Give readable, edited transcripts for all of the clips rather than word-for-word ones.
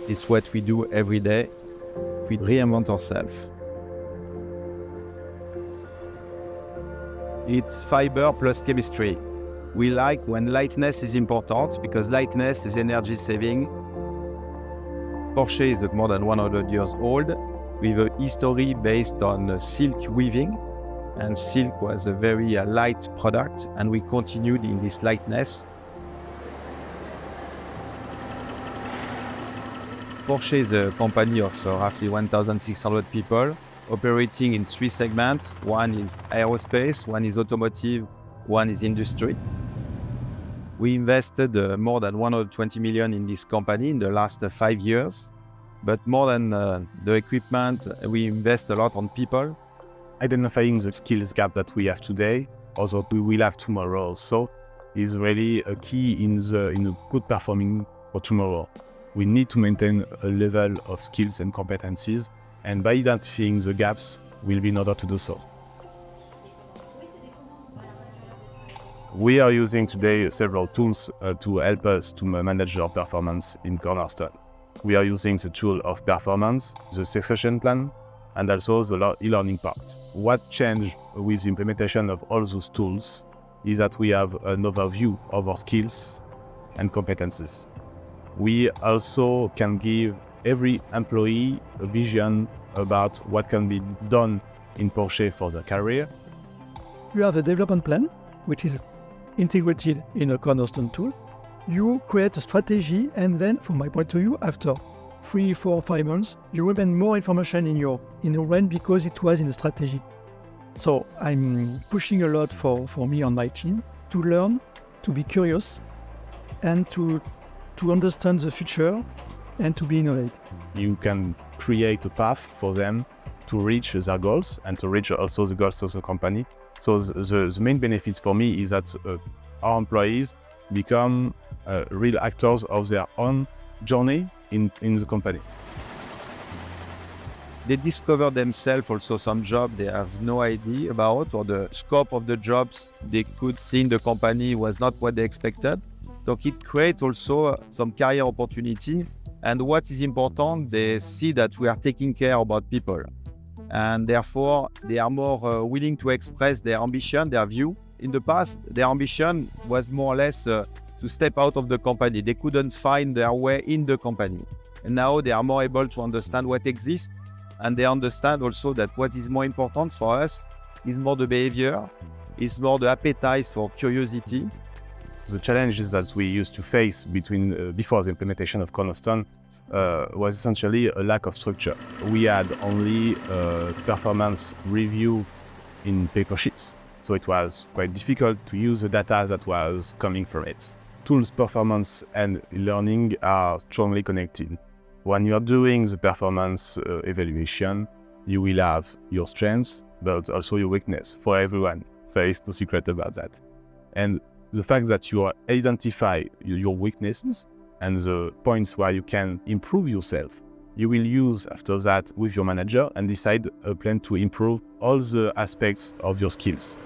It's what we do every day. We reinvent ourselves. It's fiber plus chemistry. We like when lightness is important because lightness is energy saving. Porsche is more than 100 years old with a history based on silk weaving, and silk was a very light product, and we continued in this lightness. Porsche is a company of roughly 1,600 people operating in 3 segments. One is aerospace, one is automotive, one is industry. We invested more than 120 million in this company in the last 5 years. But more than the equipment, we invest a lot on people. Identifying the skills gap that we have today, or that we will have tomorrow also, is really a key in a good performing for tomorrow. We need to maintain a level of skills and competencies, and by identifying the gaps, will be in order to do so. We are using today several tools to help us to manage our performance in Cornerstone. We are using the tool of performance, the succession plan, and also the e-learning part. What changed with the implementation of all those tools is that we have an overview of our skills and competencies. We also can give every employee a vision about what can be done in Porsche for their career. You have a development plan, which is integrated in a Cornerstone tool. You create a strategy, and then, from my point of view, after 3, 4, 5 months, you will have more information in your brain because it was in the strategy. So I'm pushing a lot for me on my team to learn, to be curious, and to understand the future and to be innovative. You can create a path for them to reach their goals and to reach also the goals of the company. So the main benefits for me is that our employees become real actors of their own journey in the company. They discover themselves also some job they have no idea about, or the scope of the jobs they could see in the company was not what they expected. So it creates also some career opportunity. And what is important, they see that we are taking care about people. And therefore, they are more willing to express their ambition, their view. In the past, their ambition was more or less to step out of the company. They couldn't find their way in the company. And now they are more able to understand what exists. And they understand also that what is more important for us is more the behavior, is more the appetite for curiosity. The challenges that we used to face before the implementation of Cornerstone was essentially a lack of structure. We had only performance review in paper sheets, so it was quite difficult to use the data that was coming from it. Tools, performance, and learning are strongly connected. When you are doing the performance evaluation, you will have your strengths, but also your weakness for everyone. There is no secret about that. And the fact that you identify your weaknesses and the points where you can improve yourself, you will use after that with your manager and decide a plan to improve all the aspects of your skills.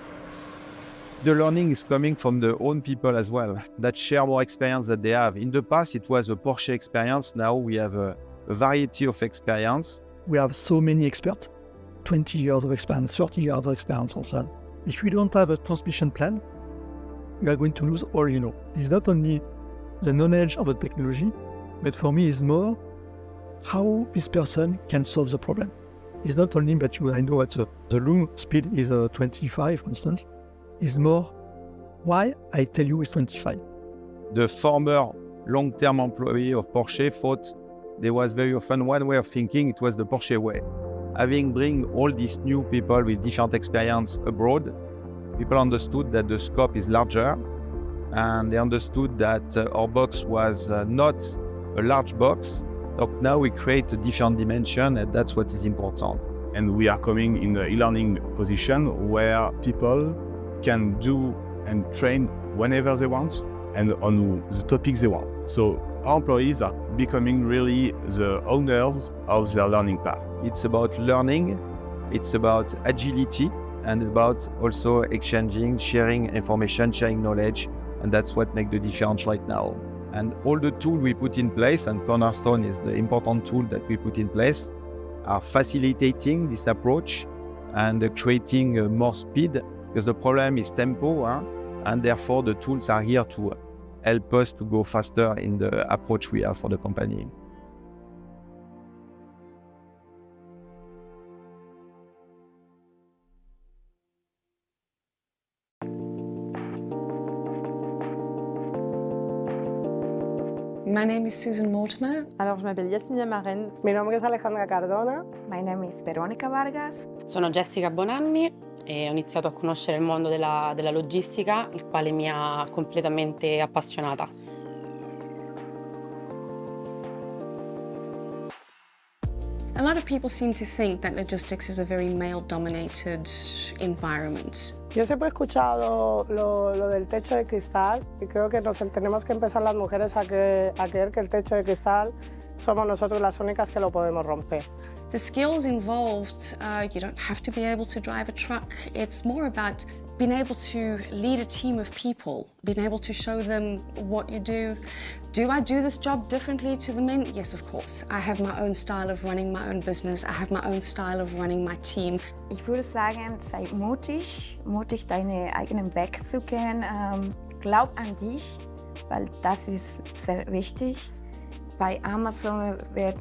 The learning is coming from the own people as well, that share more experience that they have. In the past, it was a Porsche experience. Now we have a variety of experience. We have so many experts, 20 years of experience, 30 years of experience also. If we don't have a transmission plan, we are going to lose all you know. It's not only the knowledge of the technology, but for me it's more how this person can solve the problem. It's not only that I know that the loom speed is 25, for instance. It's more why I tell you it's 25. The former long-term employee of Porsche thought there was very often one way of thinking, it was the Porsche way. Having bring all these new people with different experience abroad, people understood that the scope is larger, and they understood that our box was not a large box. So now we create a different dimension, and that's what is important. And we are coming in the e-learning position where people can do and train whenever they want and on the topics they want. So our employees are becoming really the owners of their learning path. It's about learning, it's about agility, and about also exchanging, sharing information, sharing knowledge. And that's what makes the difference right now. And all the tools we put in place, and Cornerstone is the important tool that we put in place, are facilitating this approach and creating more speed, because the problem is tempo, and therefore the tools are here to help us to go faster in the approach we have for the company. My name is Susan Mortimer. Alors, je m'appelle Yasmina Maren. Mi nombre es Alejandra Cardona. My name is Veronica Vargas. Sono Jessica Bonanni e ho iniziato a conoscere il mondo della logistica, il quale mi ha completamente appassionata. A lot of people seem to think that logistics is a very male-dominated environment. Yo siempre he escuchado lo del techo de cristal y creo que tenemos que empezar las mujeres a creer que el techo de cristal somos nosotros las únicas que lo podemos romper. The skills involved, you don't have to be able to drive a truck. It's more about being able to lead a team of people, being able to show them what you do. Do I do this job differently to the men? Yes, of course. I have my own style of running my own business. I have my own style of running my team. Ich würde sagen, sei mutig, deinen eigenen Weg zu gehen. Glaub an dich, weil das ist sehr wichtig. Bei Amazon wird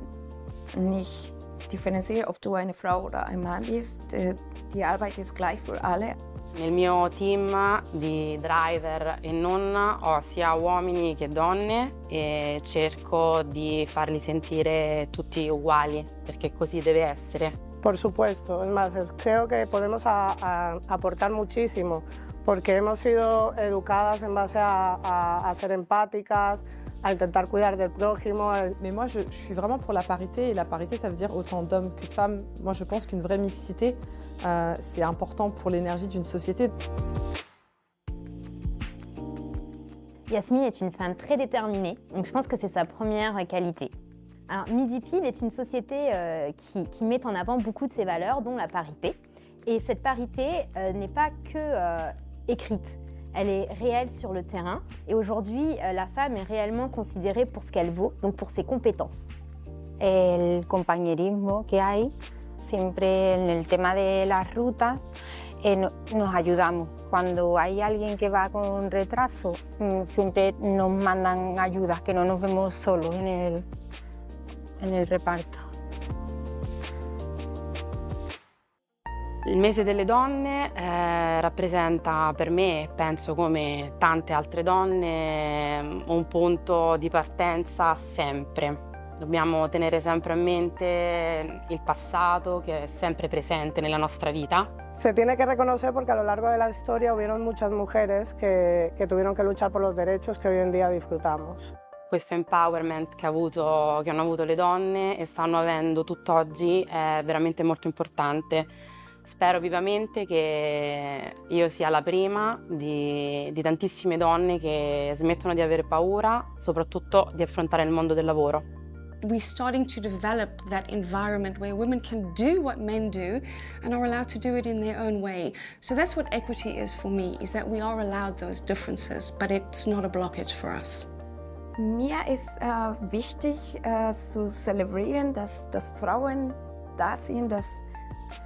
nicht differenziert, ob du eine Frau oder ein Mann bist. Die Arbeit ist gleich für alle. Nel mio team di driver e non ho sia uomini che donne e cerco di farli sentire tutti uguali, perché così deve essere. Por supuesto, es más, creo que podemos aportar muchísimo porque hemos sido educadas en base a ser empáticas, à intentar cuidar del prójimo. Mais moi, je suis vraiment pour la parité, et la parité, ça veut dire autant d'hommes que de femmes. Moi, je pense qu'une vraie mixité, c'est important pour l'énergie d'une société. Yasmine est une femme très déterminée, donc je pense que c'est sa première qualité. Alors, Midi Pile est une société qui met en avant beaucoup de ses valeurs, dont la parité. Et cette parité n'est pas que écrite. Elle est réelle sur le terrain et aujourd'hui, la femme est réellement considérée pour ce qu'elle vaut, donc pour ses compétences. El compañerismo que hay, siempre en el tema de las rutas, nos ayudamos. Cuando hay alguien que va con retraso, siempre nos mandan ayudas, que no nos vemos solos en el reparto. Il mese delle donne rappresenta per me, penso come tante altre donne, un punto di partenza sempre. Dobbiamo tenere sempre a mente il passato che è sempre presente nella nostra vita. Se tiene que reconocer porque a lo largo de la historia hubieron muchas mujeres que tuvieron que luchar por los derechos que hoy en día disfrutamos. Questo empowerment che hanno avuto le donne e stanno avendo tutt'oggi è veramente molto importante. Spero vivamente che io sia la prima di tantissime donne che smettono di avere paura, soprattutto di affrontare il mondo del lavoro. We're starting to develop that environment where women can do what men do and are allowed to do it in their own way. So that's what equity is for me, is that we are allowed those differences, but it's not a blockage for us. Mir ist wichtig zu zelebrieren, dass Frauen da sind,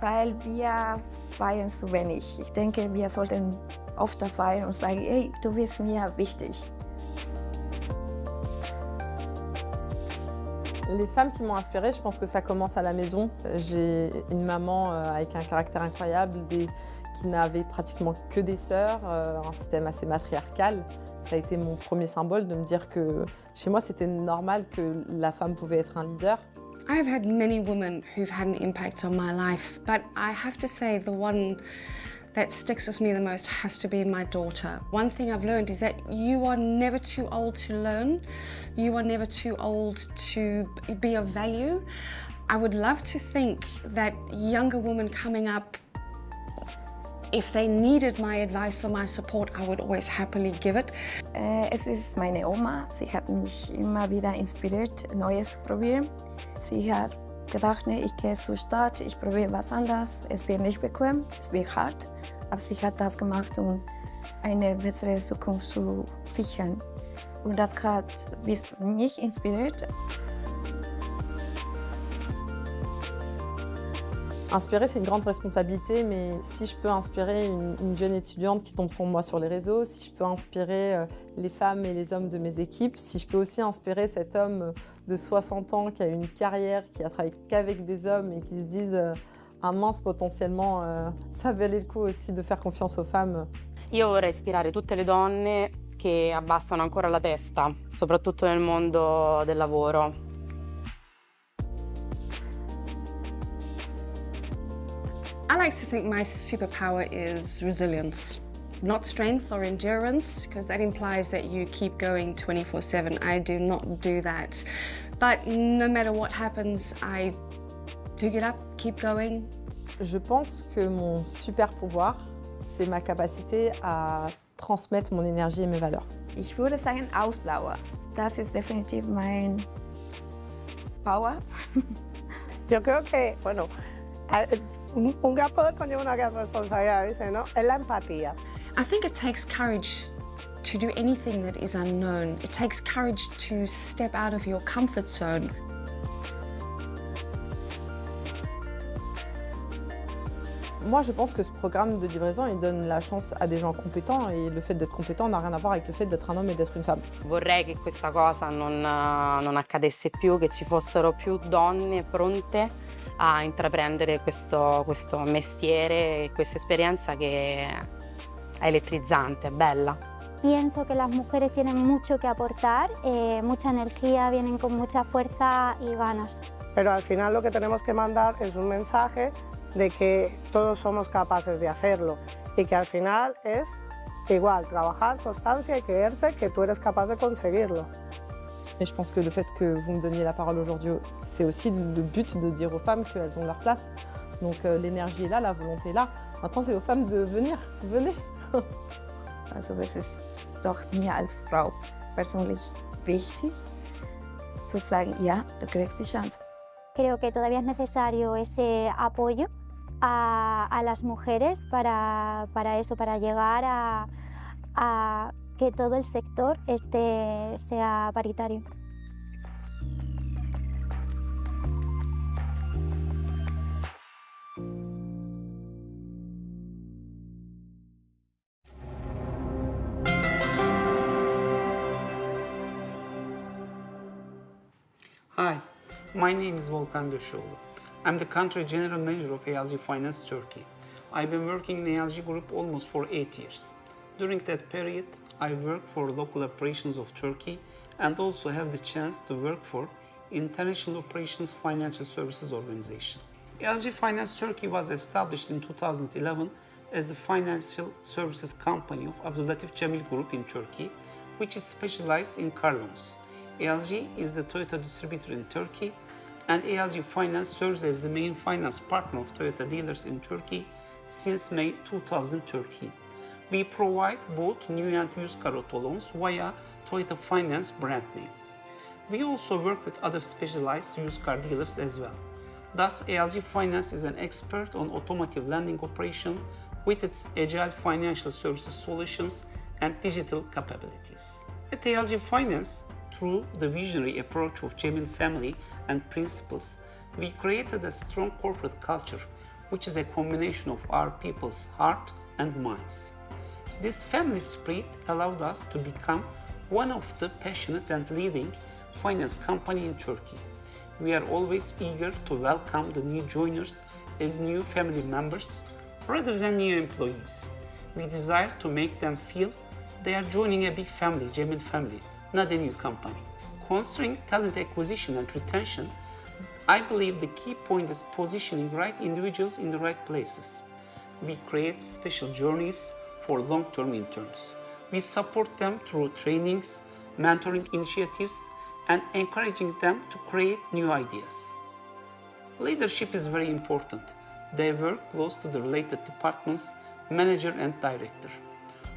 weil wir feiern zu wenig. Ich denke, wir sollten oft feiern und sagen, hey, du bist mir wichtig. Les femmes qui m'ont inspirée, je pense que ça commence à la maison. J'ai une maman avec un caractère incroyable, qui n'avait pratiquement que des sœurs, un système assez matriarcal. Ça a été mon premier symbole de me dire que chez moi, c'était normal que la femme pouvait être un leader. I've had many women who've had an impact on my life, but I have to say the one that sticks with me the most has to be my daughter. One thing I've learned is that you are never too old to learn. You are never too old to be of value. I would love to think that younger women coming up, if they needed my advice or my support, I would always happily give it. Es ist meine Oma. Sie hat mich immer wieder inspiriert, Neues zu probieren. Sie hat gedacht, nee, ich gehe zur Stadt, ich probiere was anderes. Es wird nicht bequem, es wird hart, aber sie hat das gemacht, um eine bessere Zukunft zu sichern. und das hat mich inspiriert. Inspirer, c'est une grande responsabilité, mais si je peux inspirer une jeune étudiante qui tombe sur moi sur les réseaux, si je peux inspirer les femmes et les hommes de mes équipes, si je peux aussi inspirer cet homme de 60 ans qui a une carrière, qui a travaillé qu'avec des hommes et qui se disent ah mince, potentiellement, ça valait le coup aussi de faire confiance aux femmes. Io vorrei ispirare tutte le donne che abbassano ancora la testa, soprattutto nel mondo del lavoro. I like to think my superpower is resilience, not strength or endurance, because that implies that you keep going 24/7. I do not do that. But no matter what happens, I do get up, keep going. Je pense que mon super pouvoir, c'est ma capacité à transmettre mon énergie et mes valeurs. Ich würde sagen Ausdauer. Das ist definitiv mein Power. Yo creo que, bueno, un gran poder conlleva una gran responsabilidad, dice, ¿no? Es la empatía. I think it takes courage to do anything that is unknown. It takes courage to step out of your comfort zone. Moi, je pense que ce programme de livraison, il donne la chance à des gens compétents et le fait d'être compétent n'a rien à voir avec le fait d'être un homme et d'être une femme. Vorrei che questa cosa non accadesse più, che ci fossero più donne pronte a intraprendere questo mestiere e questa esperienza che è elettrizzante, è bella. Pienso que las mujeres tienen mucho que aportar, mucha energía, vienen con mucha fuerza y ganas. Pero al final lo que tenemos que mandar es un mensaje de que todos somos capaces de hacerlo y que al final es igual, trabajar, constancia y creerte que tú eres capaz de conseguirlo. Et je pense que le fait que vous me donniez la parole aujourd'hui, c'est aussi le but de dire aux femmes qu'elles ont leur place. Donc l'énergie est là, la volonté est là. Maintenant, c'est aux femmes de venir. Venez. Also es ist doch mir als Frau persönlich wichtig zu sagen, ja, du kriegst die Chance. Creo que todavía es necesario ese apoyo a las mujeres para eso, para llegar a que todo el sector sea paritario. Hi, my name is Volkan Döşoğlu. I'm the country general manager of ALG Finance Turkey. I've been working in ALG Group almost for 8 years. During that period, I worked for local operations of Turkey and also have the chance to work for International Operations Financial Services Organization. ALG Finance Turkey was established in 2011 as the financial services company of Abdulatif Cemil Group in Turkey, which is specialized in car loans. ALG is the Toyota distributor in Turkey, and ALG Finance serves as the main finance partner of Toyota dealers in Turkey since May 2013. We provide both new and used car auto loans via Toyota Finance brand name. We also work with other specialized used car dealers as well. Thus, ALG Finance is an expert on automotive lending operation with its agile financial services solutions and digital capabilities. At ALG Finance, through the visionary approach of Cemil family and principles, we created a strong corporate culture, which is a combination of our people's heart and minds. This family spirit allowed us to become one of the passionate and leading finance company in Turkey. We are always eager to welcome the new joiners as new family members rather than new employees. We desire to make them feel they are joining a big family, Cemil family, not a new company. Considering talent acquisition and retention, I believe the key point is positioning right individuals in the right places. We create special journeys for long-term interns. We support them through trainings, mentoring initiatives, and encouraging them to create new ideas. Leadership is very important. They work close to the related departments, manager and director.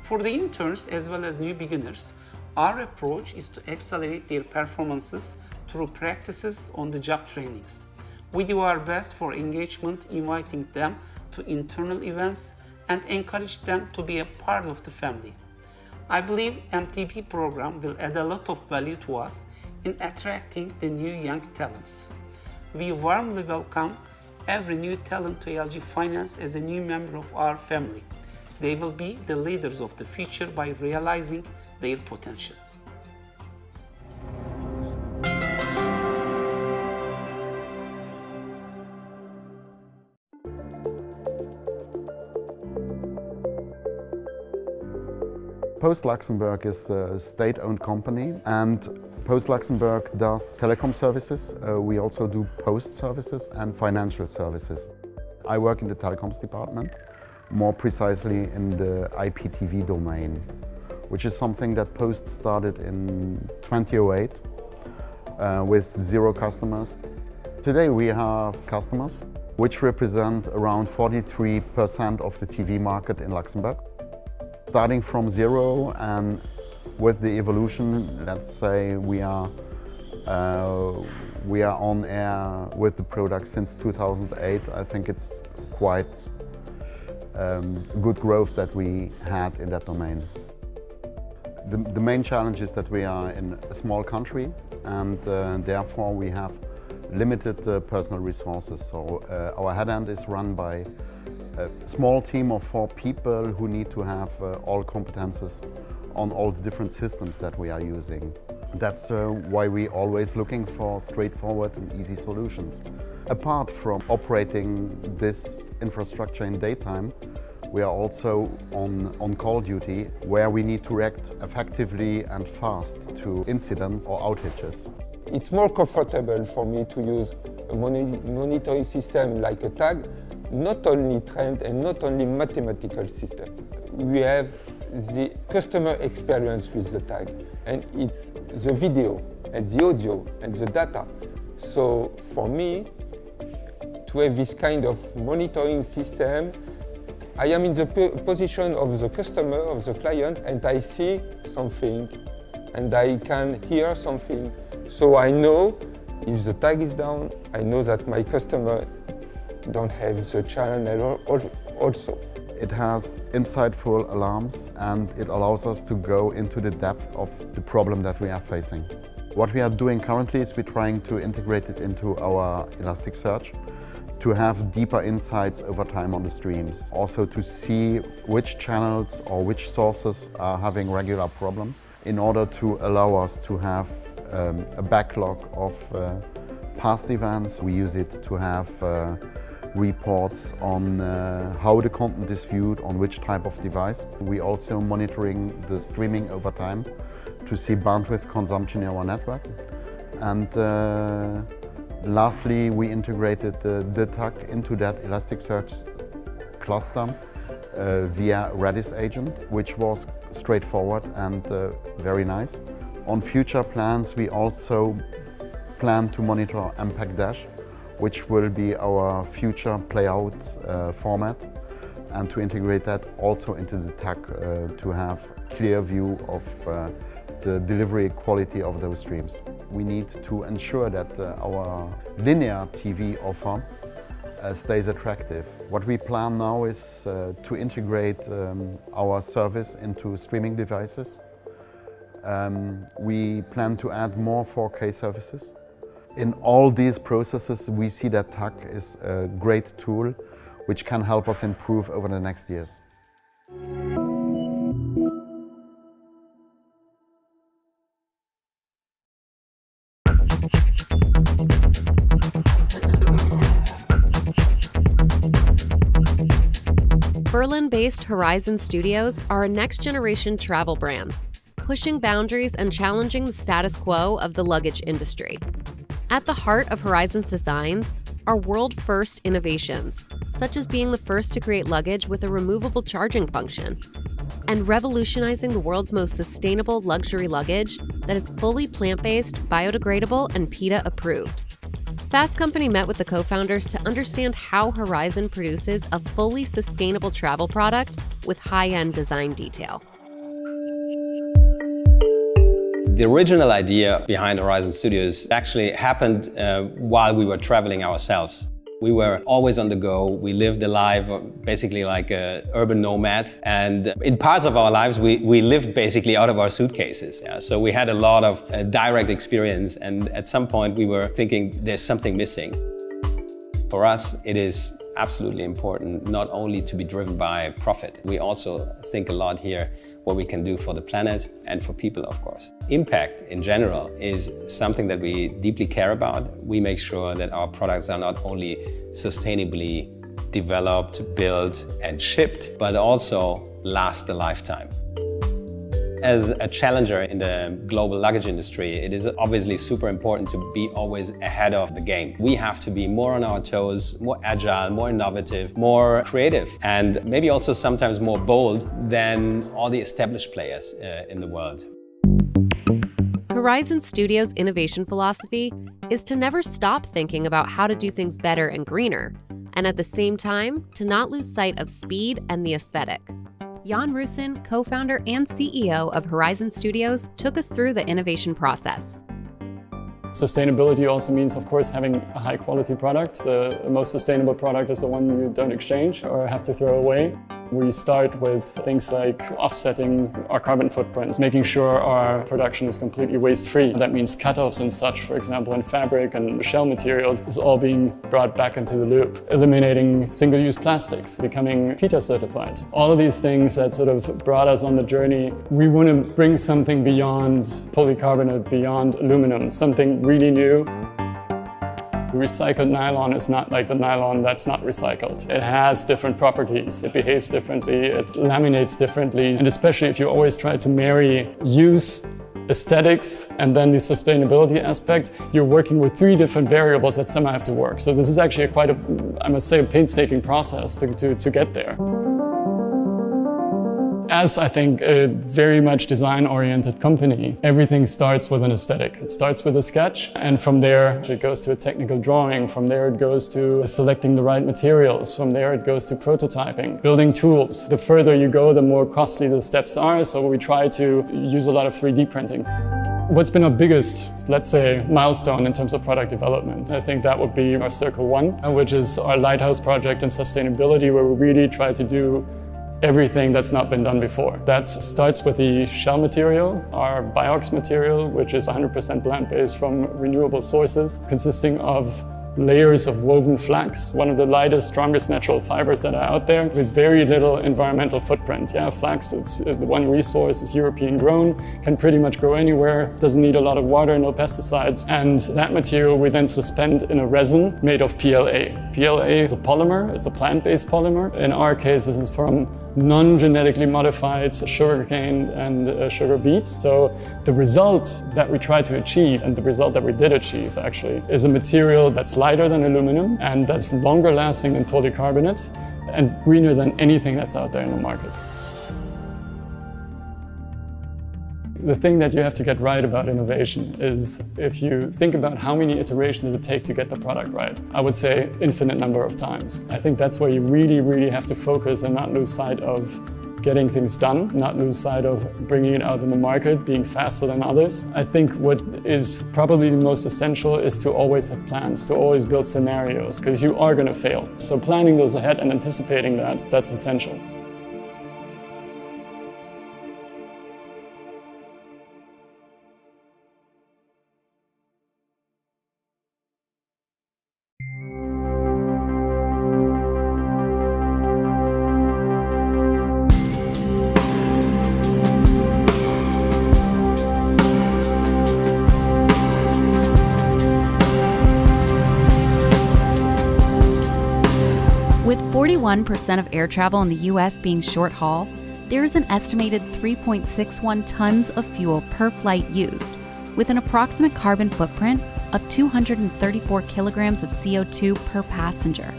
For the interns as well as new beginners, our approach is to accelerate their performances through practices on the job trainings. We do our best for engagement, inviting them to internal events and encourage them to be a part of the family. I believe MTP program will add a lot of value to us in attracting the new young talents. We warmly welcome every new talent to ALG Finance as a new member of our family. They will be the leaders of the future by realizing their potential. Post Luxembourg is a state-owned company, and Post Luxembourg does telecom services. We also do post services and financial services. I work in the telecoms department, more precisely in the IPTV domain, which is something that Post started in 2008 with 0 customers. Today we have customers which represent around 43% of the TV market in Luxembourg. Starting from 0 and with the evolution, let's say we are on air with the product since 2008. I think it's quite good growth that we had in that domain. The main challenge is that we are in a small country, and therefore we have limited personal resources. So our head end is run by a small team of 4 people who need to have all competences on all the different systems that we are using. That's why we're always looking for straightforward and easy solutions. Apart from operating this infrastructure in daytime, we are also on call duty, where we need to react effectively and fast to incidents or outages. It's more comfortable for me to use a monitoring system like a tag, not only trend and not only mathematical system. We have the customer experience with the tag, and it's the video and the audio and the data. So for me, to have this kind of monitoring system, I am in the position of the customer, of the client, and I see something and I can hear something. So I know if the tag is down, I know that my customer don't have the channel also. It has insightful alarms, and it allows us to go into the depth of the problem that we are facing. What we are doing currently is we're trying to integrate it into our Elasticsearch to have deeper insights over time on the streams. Also to see which channels or which sources are having regular problems, in order to allow us to have a backlog of past events. We use it to have reports on how the content is viewed on which type of device. We also monitoring the streaming over time to see bandwidth consumption in our network. And lastly, we integrated the tag into that Elasticsearch cluster via Redis agent, which was straightforward and very nice. On future plans, we also plan to monitor MPEG-Dash, which will be our future playout format, and to integrate that also into the tag to have clear view of the delivery quality of those streams. We need to ensure that our linear TV offer stays attractive. What we plan now is to integrate our service into streaming devices. We plan to add more 4K services. In all these processes, we see that tag is a great tool which can help us improve over the next years. Berlin-based Horizon Studios are a next-generation travel brand, pushing boundaries and challenging the status quo of the luggage industry. At the heart of Horizon's designs are world-first innovations, such as being the first to create luggage with a removable charging function, and revolutionizing the world's most sustainable luxury luggage that is fully plant-based, biodegradable, and PETA approved. Fast Company met with the co-founders to understand how Horizon produces a fully sustainable travel product with high-end design detail. The original idea behind Horizon Studios actually happened while we were traveling ourselves. We were always on the go. We lived a life basically like an urban nomad. And in parts of our lives, we lived basically out of our suitcases. Yeah? So we had a lot of direct experience. And at some point we were thinking there's something missing. For us, it is absolutely important not only to be driven by profit. We also think a lot here what we can do for the planet and for people, of course. Impact in general is something that we deeply care about. We make sure that our products are not only sustainably developed, built and shipped, but also last a lifetime. As a challenger in the global luggage industry, it is obviously super important to be always ahead of the game. We have to be more on our toes, more agile, more innovative, more creative, and maybe also sometimes more bold than all the established players in the world. Horizon Studios' innovation philosophy is to never stop thinking about how to do things better and greener, and at the same time, to not lose sight of speed and the aesthetic. Jan Rusin, co-founder and CEO of Horizon Studios, took us through the innovation process. Sustainability also means, of course, having a high-quality product. The most sustainable product is the one you don't exchange or have to throw away. We start with things like offsetting our carbon footprints, making sure our production is completely waste-free. That means cut-offs and such, for example, in fabric and shell materials, is all being brought back into the loop. Eliminating single-use plastics, becoming PETA certified. All of these things that sort of brought us on the journey. We want to bring something beyond polycarbonate, beyond aluminum, something really new. Recycled nylon is not like the nylon that's not recycled. It has different properties, it behaves differently, it laminates differently, and especially if you always try to marry use, aesthetics, and then the sustainability aspect, you're working with 3 different variables that somehow have to work. So this is actually quite a, I must say, a painstaking process to get there. As I think a very much design-oriented company, everything starts with an aesthetic. It starts with a sketch, and from there it goes to a technical drawing. From there it goes to selecting the right materials. From there it goes to prototyping, building tools. The further you go, the more costly the steps are, so we try to use a lot of 3D printing. What's been our biggest, let's say, milestone in terms of product development? I think that would be our Circle 1, which is our lighthouse project in sustainability, where we really try to do everything that's not been done before. That starts with the shell material, our Biox material, which is 100% plant-based from renewable sources, consisting of layers of woven flax, one of the lightest, strongest natural fibers that are out there, with very little environmental footprint. Yeah, flax is the one resource, is European grown, can pretty much grow anywhere, doesn't need a lot of water, no pesticides, and that material we then suspend in a resin made of PLA. PLA is a polymer, it's a plant-based polymer. In our case, this is from non-genetically modified sugarcane and sugar beets. So the result that we try to achieve, and the result that we did achieve actually, is a material that's lighter than aluminum and that's longer lasting than polycarbonate and greener than anything that's out there in the market. The thing that you have to get right about innovation is, if you think about how many iterations does it take to get the product right, I would say infinite number of times. I think that's where you really have to focus and not lose sight of getting things done, not lose sight of bringing it out in the market, being faster than others. I think what is probably the most essential is to always have plans, to always build scenarios, because you are going to fail. So planning those ahead and anticipating that, that's essential. With 41% of air travel in the US being short haul, there is an estimated 3.61 tons of fuel per flight used, with an approximate carbon footprint of 234 kilograms of CO2 per passenger.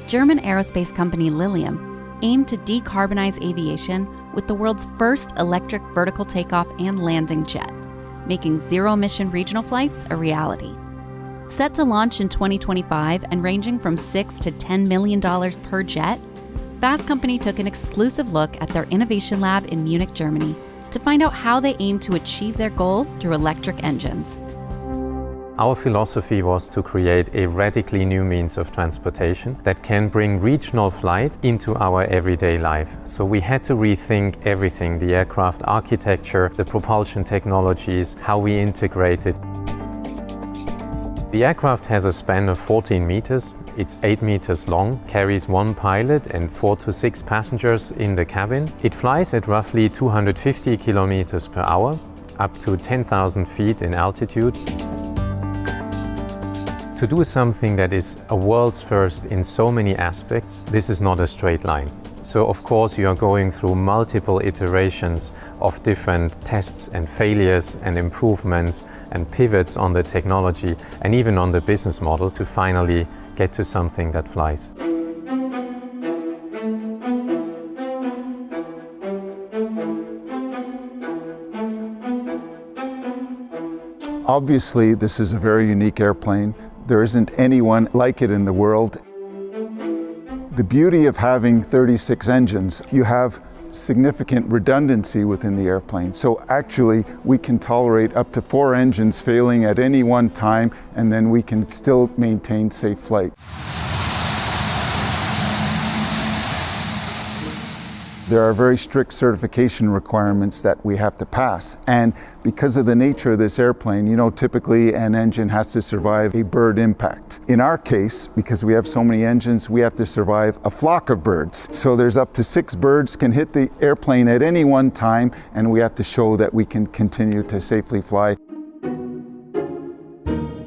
German aerospace company Lilium aimed to decarbonize aviation with the world's first electric vertical takeoff and landing jet, making zero-emission regional flights a reality. Set to launch in 2025 and ranging from $6 to $10 million per jet, Fast Company took an exclusive look at their innovation lab in Munich, Germany, to find out how they aim to achieve their goal through electric engines. Our philosophy was to create a radically new means of transportation that can bring regional flight into our everyday life. So we had to rethink everything, the aircraft architecture, the propulsion technologies, how we integrate it. The aircraft has a span of 14 meters. It's 8 meters long, carries 1 pilot and 4 to 6 passengers in the cabin. It flies at roughly 250 kilometers per hour, up to 10,000 feet in altitude. To do something that is a world's first in so many aspects, this is not a straight line. So of course you are going through multiple iterations of different tests and failures and improvements and pivots on the technology and even on the business model to finally get to something that flies. Obviously, this is a very unique airplane. There isn't anyone like it in the world. The beauty of having 36 engines, you have significant redundancy within the airplane. So actually, we can tolerate up to 4 engines failing at any one time, and then we can still maintain safe flight. There are very strict certification requirements that we have to pass. And because of the nature of this airplane, you know, typically an engine has to survive a bird impact. In our case, because we have so many engines, we have to survive a flock of birds. So there's up to 6 birds can hit the airplane at any one time, and we have to show that we can continue to safely fly.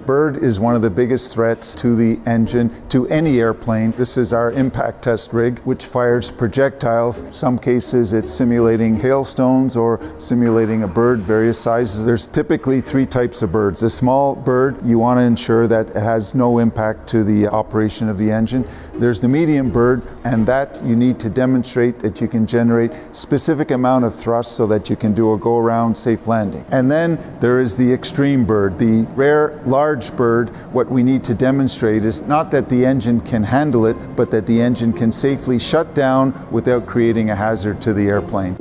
Bird is one of the biggest threats to the engine, to any airplane. This is our impact test rig, which fires projectiles. In some cases it's simulating hailstones or simulating a bird, various sizes. There's typically 3 types of birds. A small bird, you want to ensure that it has no impact to the operation of the engine. There's the medium bird, and that you need to demonstrate that you can generate specific amount of thrust so that you can do a go-around safe landing. And then there is the extreme bird, the rare large bird. What we need to demonstrate is not that the engine can handle it, but that the engine can safely shut down without creating a hazard to the airplane.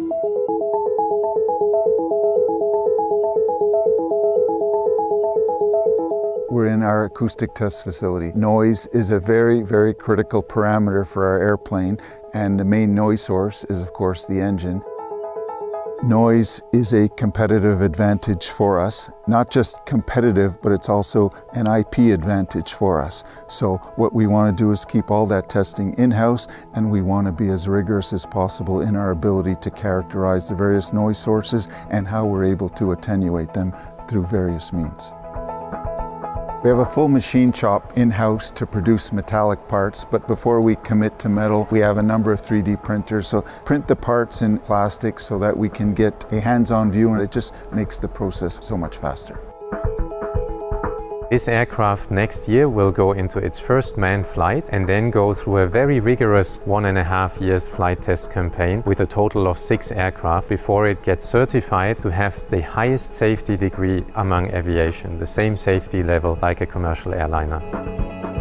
We're in our acoustic test facility. Noise is a very, very critical parameter for our airplane, and the main noise source is, of course, the engine. Noise is a competitive advantage for us. Not just competitive, but it's also an IP advantage for us. So what we want to do is keep all that testing in-house, and we want to be as rigorous as possible in our ability to characterize the various noise sources and how we're able to attenuate them through various means. We have a full machine shop in-house to produce metallic parts, but before we commit to metal, we have a number of 3D printers. So print the parts in plastic so that we can get a hands-on view, and it just makes the process so much faster. This aircraft next year will go into its first manned flight and then go through a very rigorous 1.5 years flight test campaign with a total of 6 aircraft before it gets certified to have the highest safety degree among aviation, the same safety level like a commercial airliner.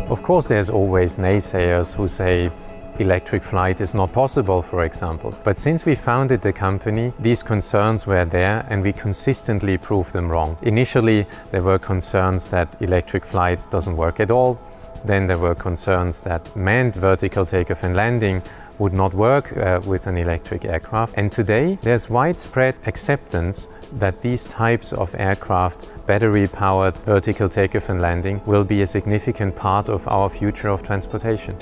Of course, there's always naysayers who say electric flight is not possible, for example. But since we founded the company, these concerns were there, and we consistently proved them wrong. Initially, there were concerns that electric flight doesn't work at all. Then there were concerns that manned vertical takeoff and landing would not work with an electric aircraft. And today, there's widespread acceptance that these types of aircraft, battery-powered vertical takeoff and landing, will be a significant part of our future of transportation.